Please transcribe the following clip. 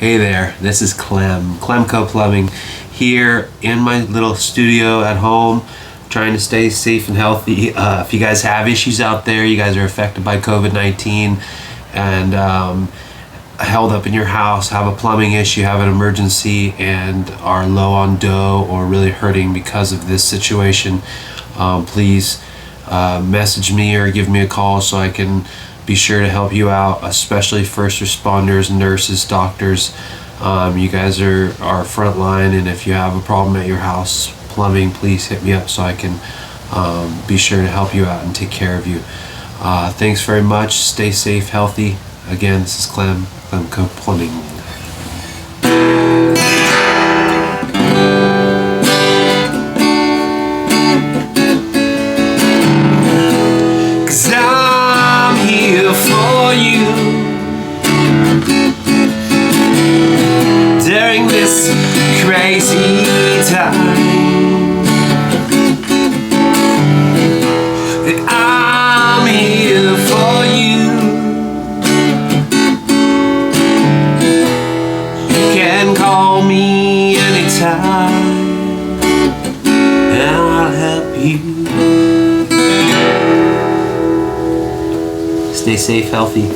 Hey there, this is ClemCo Plumbing here in my little studio at home, trying to stay safe and healthy. If you guys have issues out there, you guys are affected by COVID-19 and held up in your house, have a plumbing issue, have an emergency, and are low on dough or really hurting because of this situation, please message me or give me a call so I can be sure to help you out, especially first responders, nurses, doctors. You guys are front line, and if you have a problem at your house, plumbing, please hit me up so I can be sure to help you out and take care of you. Thanks very much. Stay safe, healthy. Again, this is ClemCo Plumbing. During this crazy time, I'm here for you. You can call me anytime, and I'll help you. Stay safe, healthy.